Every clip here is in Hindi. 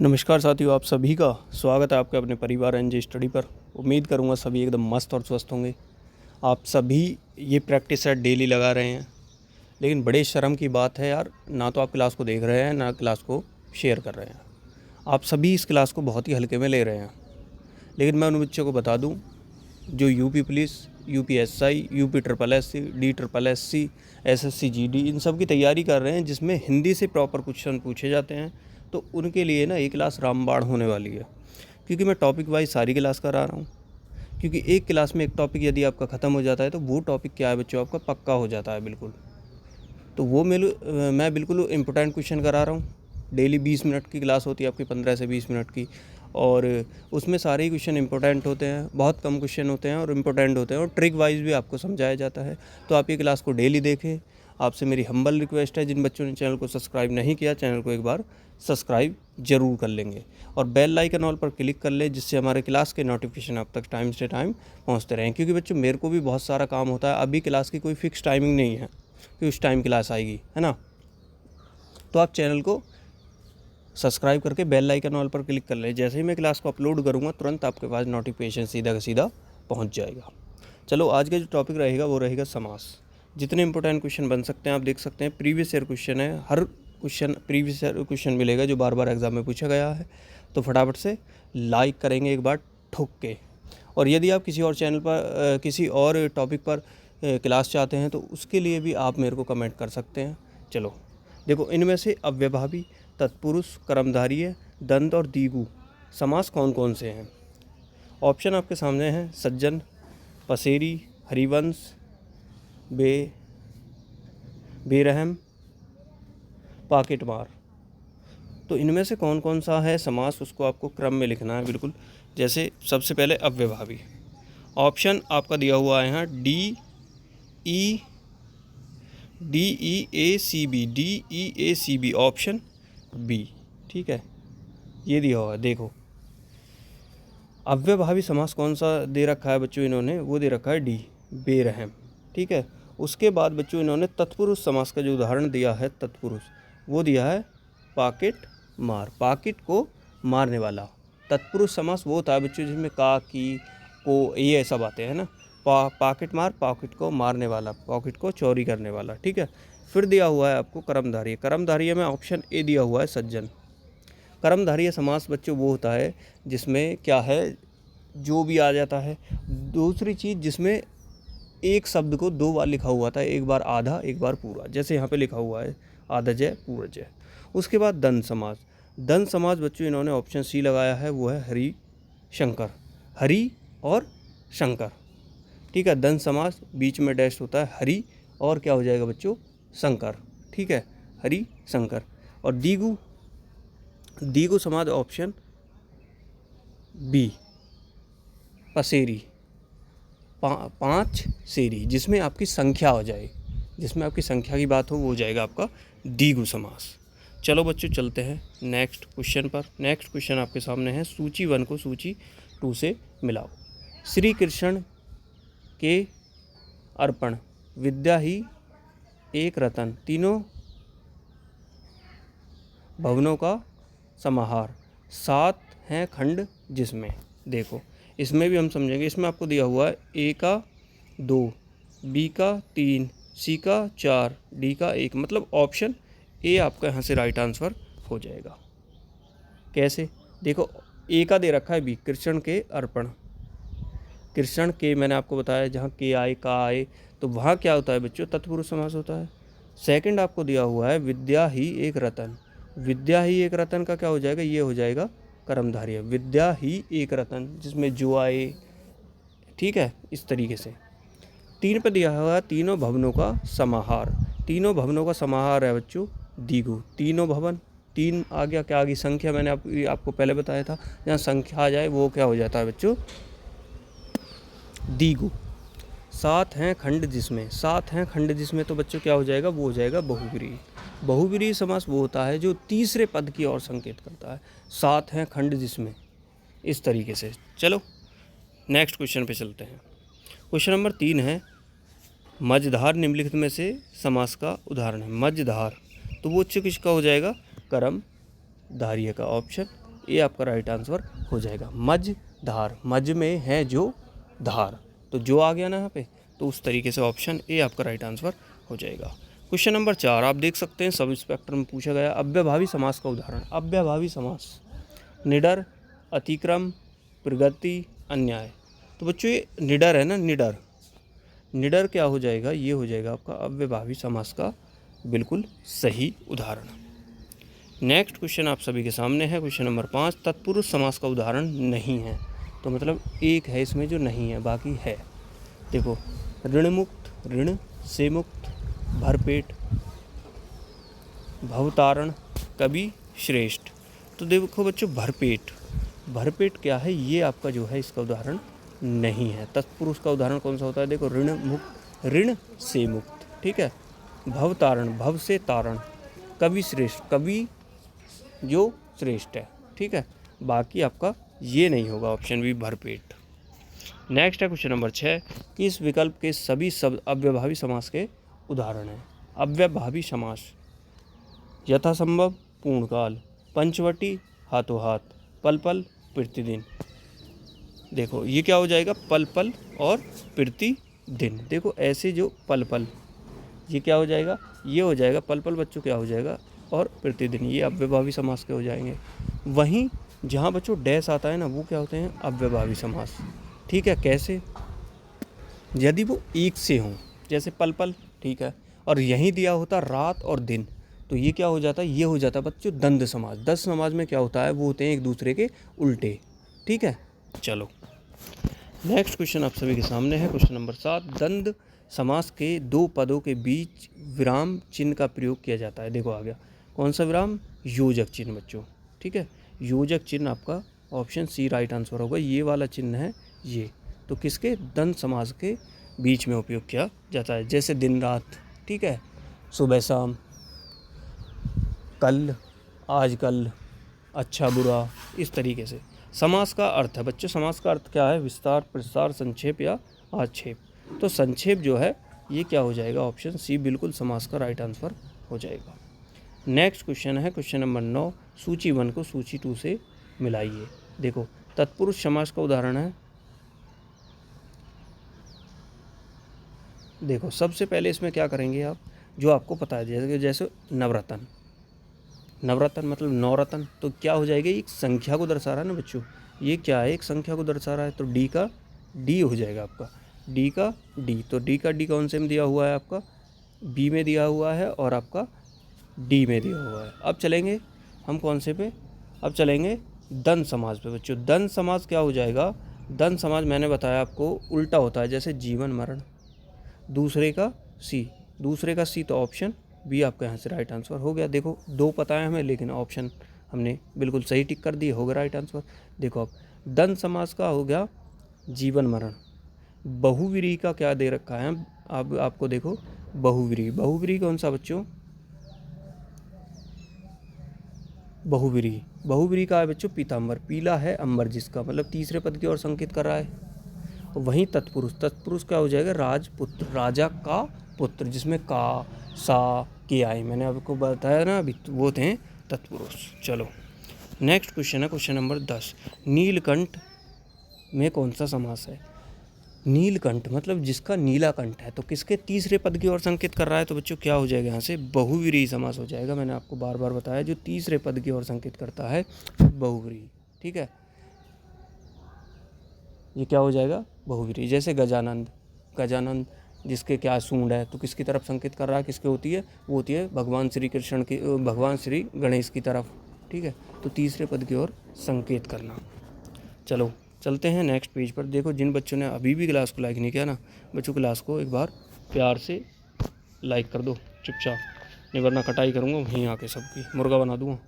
नमस्कार साथियों, आप सभी का स्वागत है आपके अपने परिवार एनजे स्टडी पर। उम्मीद करूंगा सभी एकदम मस्त और स्वस्थ होंगे। आप सभी ये प्रैक्टिस सेट डेली लगा रहे हैं, लेकिन बड़े शर्म की बात है यार, ना तो आप क्लास को देख रहे हैं ना क्लास को शेयर कर रहे हैं। आप सभी इस क्लास को बहुत ही हल्के में ले रहे हैं। लेकिन मैं उन बच्चों को बता दूँ जो UP police, UPSI, UP triple SC, D triple SC, SSC GD इन सब की तैयारी कर रहे हैं, जिसमें हिंदी से प्रॉपर क्वेश्चन पूछे जाते हैं। तो उनके लिए ना ये क्लास रामबाण होने वाली है, क्योंकि मैं टॉपिक वाइज सारी क्लास करा रहा हूँ। क्योंकि एक क्लास में एक टॉपिक यदि आपका ख़त्म हो जाता है तो वो टॉपिक क्या है बच्चों, आपका पक्का हो जाता है बिल्कुल। तो वो मैं बिल्कुल इम्पोर्टेंट क्वेश्चन करा रहा हूँ। डेली 20 मिनट की क्लास होती है आपकी, 15 से 20 मिनट की, और उसमें सारे ही क्वेश्चन इंपॉर्टेंट होते हैं। बहुत कम क्वेश्चन होते हैं और इम्पोर्टेंट होते हैं, और ट्रिक वाइज भी आपको समझाया जाता है। तो आप ये क्लास को डेली देखें। आपसे मेरी हम्बल रिक्वेस्ट है, जिन बच्चों ने चैनल को सब्सक्राइब नहीं किया, चैनल को एक बार सब्सक्राइब ज़रूर कर लेंगे और बेल आइकन ऑल पर क्लिक कर लें, जिससे हमारे क्लास के नोटिफिकेशन आप तक टाइम से टाइम पहुंचते रहें। क्योंकि बच्चों मेरे को भी बहुत सारा काम होता है, अभी क्लास की कोई फिक्स टाइमिंग नहीं है कि उस टाइम क्लास आएगी, है ना। तो आप चैनल को सब्सक्राइब करके बेल आइकन ऑल पर क्लिक कर लें। जैसे ही मैं क्लास को अपलोड करूँगा तुरंत आपके पास नोटिफिकेशन सीधा का सीधा पहुँच जाएगा। चलो, आज का जो टॉपिक रहेगा वो रहेगा समास। जितने इंपॉर्टेंट क्वेश्चन बन सकते हैं आप देख सकते हैं। प्रीवियस ईयर क्वेश्चन है, हर क्वेश्चन प्रीवियस ईयर क्वेश्चन मिलेगा जो बार बार एग्जाम में पूछा गया है। तो फटाफट से लाइक करेंगे एक बार ठोक के। और यदि आप किसी और चैनल पर किसी और टॉपिक पर क्लास चाहते हैं तो उसके लिए भी आप मेरे को कमेंट कर सकते हैं। चलो देखो, इनमें से अव्ययभावी, तत्पुरुष, कर्मधारय, दंत और द्विगु समास कौन कौन से हैं। ऑप्शन आपके सामने हैं: सज्जन, पसेरी, हरिवंश, बेरहम, पाकेटमार। तो इनमें से कौन कौन सा है समास, उसको आपको क्रम में लिखना है बिल्कुल। जैसे सबसे पहले अव्ययभावी। ऑप्शन आपका दिया हुआ है यहाँ DEACB, ऑप्शन बी। ठीक है, ये दिया हुआ है। देखो, अव्ययभावी समास कौन सा दे रखा है बच्चों इन्होंने, वो दे रखा है डी, बेरहम। ठीक है, उसके बाद बच्चों इन्होंने तत्पुरुष समास का जो उदाहरण दिया है, तत्पुरुष, वो दिया है पाकेट मार, पाकेट को मारने वाला। तत्पुरुष समास वो होता है बच्चों जिसमें का, की, को, ये सब आते हैं ना। पाकेट मार, पॉकेट को मारने वाला, पॉकेट को चोरी करने वाला। ठीक है, फिर दिया हुआ है आपको कर्मधारय। कर्मधारय में ऑप्शन ए दिया हुआ है सज्जन। कर्मधारय समास बच्चों वो होता है जिसमें क्या है, जो भी आ जाता है। दूसरी चीज़, जिसमें एक शब्द को दो बार लिखा हुआ था, एक बार आधा एक बार पूरा, जैसे यहाँ पे लिखा हुआ है आधा जय पूरा जय। उसके बाद दंत समास। दंत समास बच्चों इन्होंने ऑप्शन सी लगाया है, वो है हरि शंकर, हरि और शंकर। ठीक है, दंत समास बीच में डैश होता है, हरि और क्या हो जाएगा बच्चों, शंकर। ठीक है, हरि शंकर। और द्विगु समास ऑप्शन बी, पसेरी, पाँच सेरी, जिसमें आपकी संख्या हो जाए, जिसमें आपकी संख्या की बात हो, वो हो जाएगा आपका द्विगु समास। चलो बच्चों, चलते हैं नेक्स्ट क्वेश्चन पर। नेक्स्ट क्वेश्चन आपके सामने है, सूची 1 को सूची 2 से मिलाओ। श्री कृष्ण के अर्पण, विद्या ही एक रतन, तीनों भवनों का समाहार, 7 हैं खंड जिसमें। देखो, इसमें भी हम समझेंगे। इसमें आपको दिया हुआ है ए का 2, बी का 3, सी का 4, डी का 1। मतलब ऑप्शन ए आपका यहाँ से राइट आंसर हो जाएगा। कैसे, देखो, ए का दे रखा है बी, कृष्ण के अर्पण। कृष्ण के मैंने आपको बताया, जहाँ के आए, का आए, तो वहाँ क्या होता है बच्चों, तत्पुरुष समास होता है। सेकंड आपको दिया हुआ है विद्या ही एक रतन। विद्या ही एक रतन का क्या हो जाएगा, ये हो जाएगा कर्मधारय, विद्या ही एक रतन, जिसमें जो आए। ठीक है, इस तरीके से। 3 पे दिया हुआ है तीनों भवनों का समाहार। तीनों भवनों का समाहार है बच्चों द्विगु। तीनों भवन, 3 आ गया, क्या आ गई, संख्या। मैंने आपको पहले बताया था, जहाँ संख्या आ जाए वो क्या हो जाता है बच्चों, द्विगु। 7 हैं खंड जिसमें, 7 हैं खंड जिसमें, तो बच्चों क्या हो जाएगा, वो हो जाएगा बहुब्रीहि। बहुब्रीहि समास वो होता है जो तीसरे पद की ओर संकेत करता है। 7 हैं खंड जिसमें, इस तरीके से। चलो नेक्स्ट क्वेश्चन पे चलते हैं। क्वेश्चन नंबर 3 है, मझधार निम्नलिखित में से समास का उदाहरण है। मझधार, तो वो किसका हो जाएगा, कर्मधारय का, ऑप्शन ये आपका राइट आंसर हो जाएगा। मज धार, मज में है जो धार, तो जो आ गया ना यहाँ पे, तो उस तरीके से ऑप्शन ए आपका राइट आंसर हो जाएगा। क्वेश्चन नंबर 4 आप देख सकते हैं, सब इंस्पेक्टर में पूछा गया अव्ययभावी समास का उदाहरण। अव्ययभावी समास, निडर, अतिक्रम, प्रगति, अन्याय। तो बच्चों ये निडर है ना, निडर, निडर क्या हो जाएगा, ये हो जाएगा आपका अव्ययभावी समास का बिल्कुल सही उदाहरण। नेक्स्ट क्वेश्चन आप सभी के सामने है, क्वेश्चन नंबर 5, तत्पुरुष समास का उदाहरण नहीं है। तो मतलब एक है इसमें जो नहीं है, बाकी है। देखो, ऋण मुक्त, ऋण से मुक्त, भरपेट, भवतारण, कवि श्रेष्ठ। तो देखो बच्चों, भरपेट, भरपेट क्या है, ये आपका जो है इसका उदाहरण नहीं है। तत्पुरुष का उदाहरण कौन सा होता है, देखो, ऋण मुक्त, ऋण से मुक्त, ठीक है। भवतारण, भव से तारण, कवि श्रेष्ठ, कवि जो श्रेष्ठ है, ठीक है। बाकी आपका ये नहीं होगा, ऑप्शन बी भरपेट। नेक्स्ट है क्वेश्चन नंबर 6, किस विकल्प के सभी शब्द अव्ययभावी समास के उदाहरण हैं। अव्ययभावी समास, यथासंभव, पूर्णकाल, पंचवटी, हाथों हाथ, पल पल, प्रतिदिन। देखो ये क्या हो जाएगा, पल पल और प्रतिदिन। देखो ऐसे जो पल पल, ये क्या हो जाएगा, ये हो जाएगा पल पल बच्चों, क्या हो जाएगा, और प्रतिदिन, ये अव्ययभावी समास के हो जाएंगे। वहीं जहाँ बच्चों डैश आता है ना, वो क्या होते हैं, अव्ययभावी समास, ठीक है। कैसे, यदि वो एक से हों, जैसे पल पल, ठीक है, और यहीं दिया होता रात और दिन, तो ये क्या हो जाता है, ये हो जाता है बच्चों द्वंद समास। द्वंद समास में क्या होता है, वो होते हैं एक दूसरे के उल्टे, ठीक है। चलो नेक्स्ट क्वेश्चन आप सभी के सामने है, क्वेश्चन नंबर 7, द्वंद्व समास के दो पदों के बीच विराम चिन्ह का प्रयोग किया जाता है। देखो आ गया, कौन सा विराम, योजक चिन्ह बच्चों, ठीक है। योजक चिन्ह आपका ऑप्शन सी राइट आंसर होगा। ये वाला चिन्ह है ये, तो किसके, द्वंद्व समास के बीच में उपयोग किया जाता है। जैसे दिन रात, ठीक है, सुबह शाम, कल, आजकल, अच्छा बुरा, इस तरीके से। समास का अर्थ है बच्चों, समास का अर्थ क्या है, विस्तार, प्रसार, संक्षेप या आक्षेप। तो संक्षेप जो है ये क्या हो जाएगा, ऑप्शन सी बिल्कुल समास का राइट आंसर हो जाएगा। नेक्स्ट क्वेश्चन है क्वेश्चन नंबर 9, सूची 1 को सूची 2 से मिलाइए। देखो तत्पुरुष समास का उदाहरण है। देखो सबसे पहले इसमें क्या करेंगे आप, जो आपको पता है, जैसे नवरत्न, नवरत्न मतलब नवरत्न, तो क्या हो जाएगा, एक संख्या को दर्शा रहा है ना बच्चों, ये क्या है, एक संख्या को दर्शा रहा है, तो डी का डी हो जाएगा आपका, डी का डी। तो डी का डी कौन से में दिया हुआ है, आपका बी में दिया हुआ है और आपका डी में दिया हुआ है। अब चलेंगे हम कौन से पे, अब चलेंगे द्वंद्व समास पे बच्चों। द्वंद्व समास क्या हो जाएगा, द्वंद्व समास मैंने बताया आपको उल्टा होता है, जैसे जीवन मरण, दूसरे का सी, दूसरे का सी, तो ऑप्शन बी आपका यहाँ से राइट आंसर हो गया। देखो दो पता है हमें, लेकिन ऑप्शन हमने बिल्कुल सही टिक कर दिए, होगा राइट आंसर। देखो अब द्वंद्व समास का हो गया जीवन मरण। बहुव्रीहि का क्या दे रखा है, अब आपको देखो बहुव्रीहि, बहुव्रीहि कौन सा बच्चों, बहुव्रीहि, बहुव्रीहि का है बच्चों पीताम्बर, पीला है अंबर, जिसका मतलब तीसरे पद की ओर संकेत कर रहा है। वहीं तत्पुरुष, तत्पुरुष क्या हो जाएगा, राजपुत्र, राजा का पुत्र, जिसमें का, सा, के आए, मैंने आपको बताया ना अभी, वो थे तत्पुरुष। चलो नेक्स्ट क्वेश्चन है क्वेश्चन नंबर 10, नीलकंठ में कौन सा समास है। नीलकंठ मतलब जिसका नीला कंठ है, तो किसके तीसरे पद की ओर संकेत कर रहा है, तो बच्चों क्या हो जाएगा यहाँ से, बहुव्रीहि समास हो जाएगा। मैंने आपको बार बार बताया, जो तीसरे पद की ओर संकेत करता है बहुव्रीहि, ठीक है, ये क्या हो जाएगा, बहुव्रीहि। जैसे गजानंद, गजानंद जिसके क्या सूंड है, तो किसकी तरफ संकेत कर रहा है, किसके होती है, वो होती है भगवान श्री कृष्ण की, भगवान श्री गणेश की तरफ, ठीक है। तो तीसरे पद की ओर संकेत करना। चलो चलते हैं नेक्स्ट पेज पर। देखो जिन बच्चों ने अभी भी क्लास को लाइक नहीं किया ना, बच्चों क्लास को एक बार प्यार से लाइक कर दो चुपचाप, नहीं वरना कटाई करूँगा वहीं आके, सबकी मुर्गा बना दूँगा।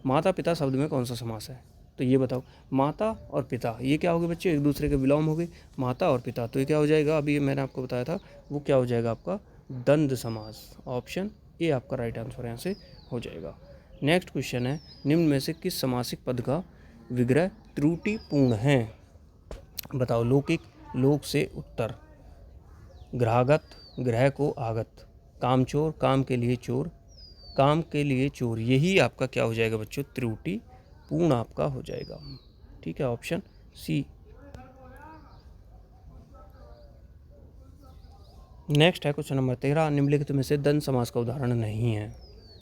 माता पिता शब्द में कौन सा समास है, तो ये बताओ, माता और पिता ये क्या हो गए बच्चों, एक दूसरे के विलोम हो गए, माता और पिता, तो ये क्या हो जाएगा, अभी मैंने आपको बताया था, वो क्या हो जाएगा आपका द्वंद्व समास। ऑप्शन ए आपका राइट आंसर यहाँ से हो जाएगा। नेक्स्ट क्वेश्चन है, निम्न में से किस समासिक पद का विग्रह त्रुटिपूर्ण है, बताओ। लौकिक, लोक से उत्तर, ग्रहागत, ग्रह को आगत, कामचोर, काम के लिए चोर, काम के लिए चोर, यही आपका क्या हो जाएगा बच्चों, त्रुटिपूर्ण पूर्ण आपका हो जाएगा। ठीक है, ऑप्शन सी। नेक्स्ट है क्वेश्चन नंबर 13, निम्नलिखित में से द्वंद्व समास का उदाहरण नहीं है।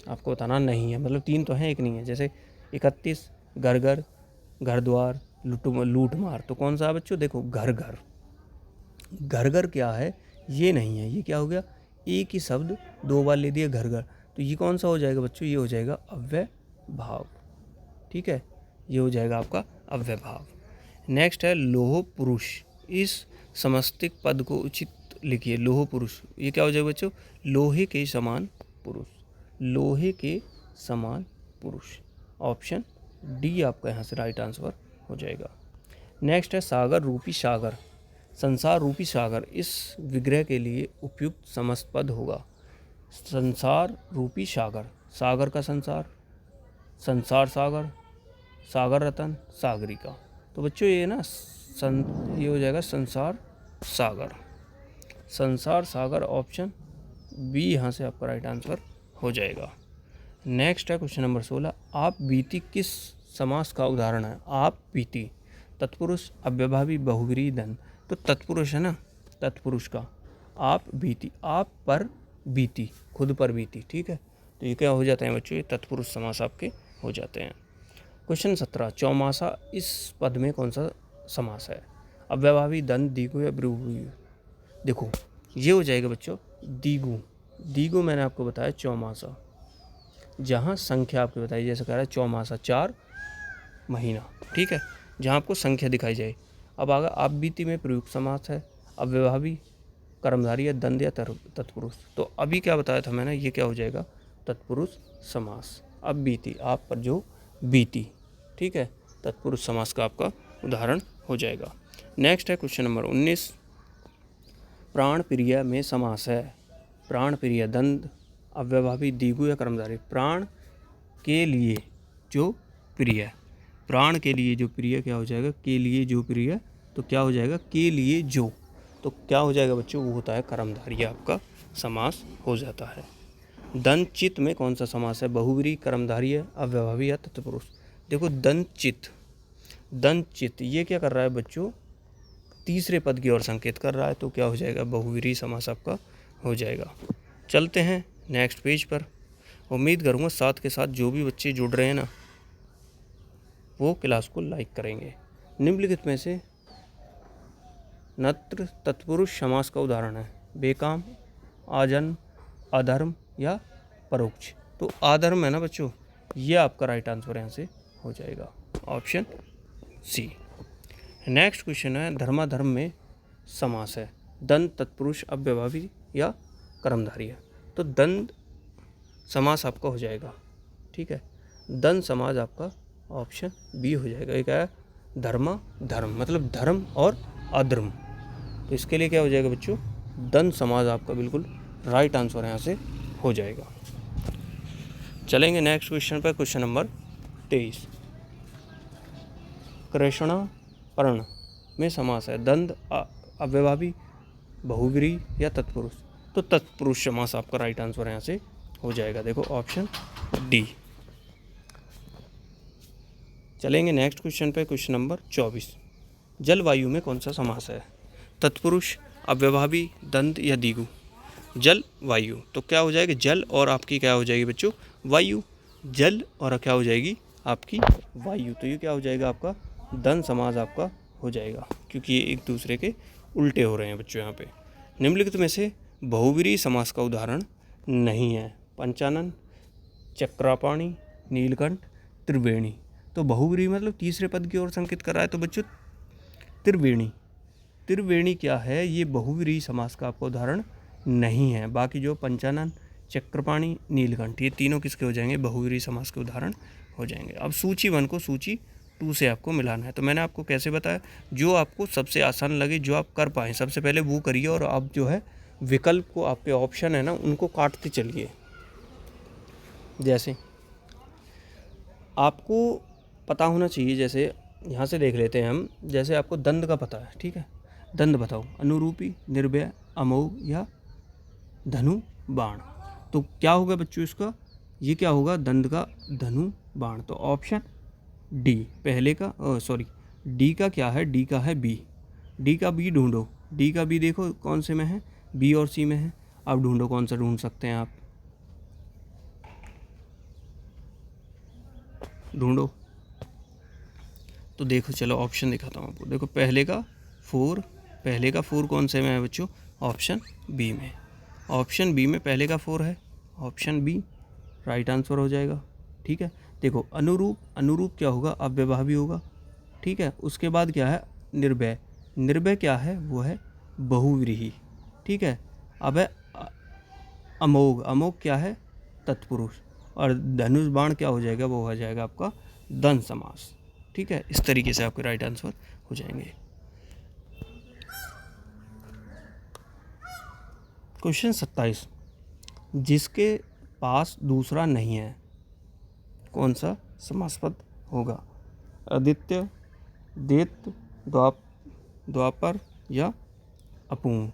आपको बताना नहीं है, मतलब 3 तो हैं, एक नहीं है। जैसे 31 घर घर, घर द्वार, लूट मार। तो कौन सा है बच्चों? देखो घर घर। घर घर क्या है? ये नहीं है। ये क्या हो गया? एक ही शब्द 2 बार ले दिया, घर घर। तो ये कौन सा हो जाएगा बच्चों? ये हो जाएगा अव्यय भाव। ठीक है, ये हो जाएगा आपका अव्यय भाव। नेक्स्ट है लोह पुरुष। इस समस्तिक पद को उचित लिखिए। लोह पुरुष, ये क्या हो जाएगा बच्चों? लोहे के समान पुरुष। लोहे के समान पुरुष। ऑप्शन डी आपका यहाँ से राइट आंसर हो जाएगा। नेक्स्ट है सागर रूपी सागर। संसार रूपी सागर इस विग्रह के लिए उपयुक्त समस्त पद होगा। संसार रूपी सागर, सागर का संसार, संसार सागर, सागर रतन, सागरिका। तो बच्चों ये ना ये हो जाएगा संसार सागर। संसार सागर, ऑप्शन बी यहाँ से आपका राइट आंसर हो जाएगा। नेक्स्ट है क्वेश्चन नंबर 16, आप बीती किस समास का उदाहरण है? आप बीती तत्पुरुष, अव्ययभावी, बहुव्रीहि, द्वंद्व। तो तत्पुरुष है ना, तत्पुरुष का आप बीती, आप पर बीती, खुद पर बीती। ठीक है, तो ये क्या हो जाते हैं बच्चों? ये तत्पुरुष समास आपके हो जाते हैं। क्वेश्चन 17, चौमासा इस पद में कौन सा समास है? अव्ययभावी, द्वंद्व, द्विगु या बहुव्रीहि। देखो ये हो जाएगा बच्चों द्विगु। द्विगु मैंने आपको बताया चौमासा, जहाँ संख्या आपको बताई, जैसे कह रहा है चौमासा 4 महीना। ठीक है, जहाँ आपको संख्या दिखाई जाए। अब आगे आप बीती में प्रयुक्त समास है, अव्ययभावी, कर्मधारय या द्वंद्व या तत्पुरुष। तो अभी क्या बताया था मैंने, ये क्या हो जाएगा? तत्पुरुष समास। अब बीती, आप पर जो बीती। ठीक है, तत्पुरुष समास का आपका उदाहरण हो जाएगा। नेक्स्ट है क्वेश्चन नंबर 19, प्राण प्रिय में समास है। प्राण प्रिय, द्वंद्व, अव्ययभावी, द्विगु या कर्मधारय। प्राण के लिए जो प्रिय, प्राण के लिए जो प्रिय क्या हो जाएगा? के लिए जो प्रिय, तो क्या हो जाएगा? के लिए जो, तो क्या हो जाएगा बच्चों? वो होता है कर्मधारय, आपका समास हो जाता है। दंत चित में कौन सा समास है? बहुव्रीहि, कर्मधारय, अव्ययभावी या तत्पुरुष। देखो दंत चित ये क्या कर रहा है बच्चों? तीसरे पद की ओर संकेत कर रहा है, तो क्या हो जाएगा? बहुव्रीहि समास आपका हो जाएगा। चलते हैं नेक्स्ट पेज पर। उम्मीद करूँगा साथ के साथ जो भी बच्चे जुड़ रहे हैं ना, वो क्लास को लाइक करेंगे। निम्नलिखित में से नत्र तत्पुरुष समास का उदाहरण है। बेकाम, आजन्म, अधर्म या परोक्ष। तो आधर्म है ना बच्चों, ये आपका राइट आंसर यहाँ से हो जाएगा, ऑप्शन सी। नेक्स्ट क्वेश्चन है धर्माधर्म में समास है। दंत तत्पुरुष, अव्ययभावी या कर्मधारय। तो दंत समास आपका हो जाएगा। ठीक है, दंत समास आपका ऑप्शन बी हो जाएगा। ये क्या है? धर्मा धर्म, मतलब धर्म और अधर्म। तो इसके लिए क्या हो जाएगा बच्चों? दंत समास आपका बिल्कुल राइट आंसर यहाँ से हो जाएगा। चलेंगे नेक्स्ट क्वेश्चन पर। क्वेश्चन नंबर 23, कृष्णा पर्ण में समास है। द्वंद्व, अव्ययभावी, बहुव्रीहि या तत्पुरुष। तो तत्पुरुष समास आपका राइट आंसर यहाँ से हो जाएगा। देखो ऑप्शन डी। चलेंगे नेक्स्ट क्वेश्चन पे। क्वेश्चन नंबर 24, जलवायु में कौन सा समास है? तत्पुरुष, अव्ययभावी, द्वंद्व या द्विगु। जल वायु, तो क्या हो जाएगा? जल और आपकी क्या हो जाएगी बच्चों? वायु। जल और क्या हो जाएगी? आपकी वायु। तो ये क्या हो जाएगा? आपका द्वंद्व समास आपका हो जाएगा, क्योंकि ये एक दूसरे के उल्टे हो रहे हैं बच्चों यहाँ पे। निम्नलिखित में से बहुव्रीहि समास का उदाहरण नहीं है। पंचानन, चक्रापाणी, नीलकंठ, त्रिवेणी। तो बहुव्रीहि मतलब तीसरे पद की ओर संकेत कर रहा है, तो बच्चों त्रिवेणी। त्रिवेणी क्या है? ये बहुव्रीहि समास का आपका उदाहरण नहीं है। बाकी जो पंचानन, चक्रपाणी, नीलकंठ, ये तीनों किसके हो जाएंगे? बहुव्रीहि समास के उदाहरण हो जाएंगे। अब सूची 1 को सूची 2 से आपको मिलाना है। तो मैंने आपको कैसे बताया, जो आपको सबसे आसान लगे, जो आप कर पाएँ, सबसे पहले वो करिए। और आप जो है विकल्प को, आपके ऑप्शन है ना, उनको काटते चलिए। जैसे आपको पता होना चाहिए, जैसे यहाँ से देख लेते हैं हम। जैसे आपको दंड का पता है, ठीक है, दंड बताओ। अनुरूपी, निर्भय, अमोघ या धनु बाण। तो क्या होगा बच्चों इसका? ये क्या होगा? दंड का धनु बाण। तो ऑप्शन डी, पहले का सॉरी डी का क्या है, डी का है बी, डी का बी ढूंढो, डी का बी देखो कौन से में है, बी और सी में है। अब ढूंढो कौन सा ढूंढ सकते हैं आप, ढूंढो। तो देखो चलो ऑप्शन दिखाता हूँ आपको। देखो पहले का 4, पहले का 4 कौन से में है बच्चों, ऑप्शन बी में। ऑप्शन बी में पहले का 4 है, ऑप्शन बी राइट आंसर हो जाएगा। ठीक है, देखो अनुरूप, अनुरूप क्या होगा, अव्ययभावी होगा। ठीक है, उसके बाद क्या है, निर्भय, निर्भय क्या है, वो है बहुव्रीहि। ठीक है, अब है अमोघ, अमोघ क्या है, तत्पुरुष। और धनुष बाण क्या हो जाएगा, वो हो जाएगा आपका द्वंद्व समास। ठीक है, इस तरीके से आपके राइट आंसर हो जाएंगे। क्वेश्चन 27, जिसके पास दूसरा नहीं है, कौन सा समासपद होगा, आदित्य, दैत्य, द्वापर या अपूर्ण।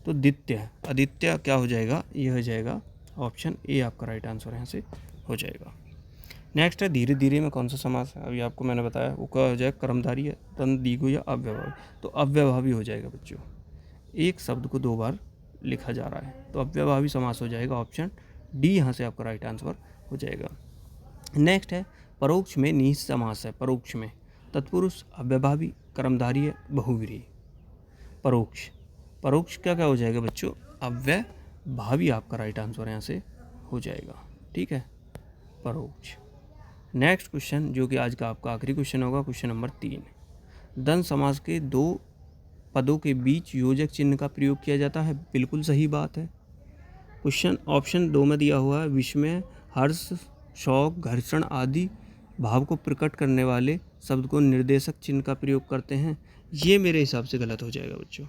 तो द्वितीय, आदित्य क्या हो जाएगा, ये हो जाएगा ऑप्शन ए आपका राइट आंसर यहाँ से हो जाएगा। नेक्स्ट है धीरे धीरे में कौन सा समास है, अभी आपको मैंने बताया, वो क्या हो जाएगा, कर्मधारी है, तन दीर्घ या अव्ययभावी। तो अव्ययभावी हो जाएगा बच्चों, एक शब्द को 2 बार लिखा जा रहा है, तो अव्ययभावी समास हो जाएगा, ऑप्शन डी यहाँ से आपका राइट आंसर हो जाएगा। नेक्स्ट है परोक्ष में निहित समास है, परोक्ष में तत्पुरुष, अव्ययभावी, कर्मधारी है, बहुव्रीहि। परोक्ष, परोक्ष क्या क्या हो जाएगा बच्चों, अव्ययभावी आपका राइट आंसर यहाँ से हो जाएगा। ठीक है, परोक्ष। नेक्स्ट क्वेश्चन जो कि आज का आपका आखिरी क्वेश्चन होगा, क्वेश्चन नंबर 3, द्वंद्व समास के 2 पदों के बीच योजक चिन्ह का प्रयोग किया जाता है, बिल्कुल सही बात है। क्वेश्चन ऑप्शन 2 में दिया हुआ है, विस्मय, हर्ष, शौक, घर्षण आदि भाव को प्रकट करने वाले शब्द को निर्देशक चिन्ह का प्रयोग करते हैं। ये मेरे हिसाब से गलत हो जाएगा बच्चों।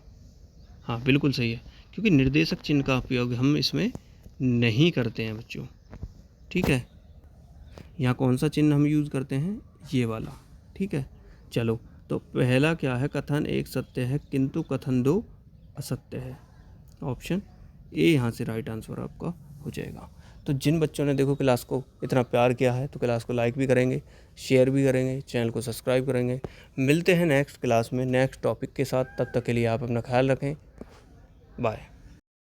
हाँ बिल्कुल सही है, क्योंकि निर्देशक चिन्ह का उपयोग हम इसमें नहीं करते हैं बच्चों। ठीक है, यहाँ कौन सा चिन्ह हम यूज़ करते हैं, ये वाला। ठीक है, चलो तो पहला क्या है, कथन एक सत्य है किंतु कथन 2 असत्य है, ऑप्शन ए यहाँ से राइट आंसर आपका हो जाएगा। तो जिन बच्चों ने देखो क्लास को इतना प्यार किया है, तो क्लास को लाइक भी करेंगे, शेयर भी करेंगे, चैनल को सब्सक्राइब करेंगे। मिलते हैं नेक्स्ट क्लास में नेक्स्ट टॉपिक के साथ, तब तक के लिए आप अपना ख्याल रखें, बाय।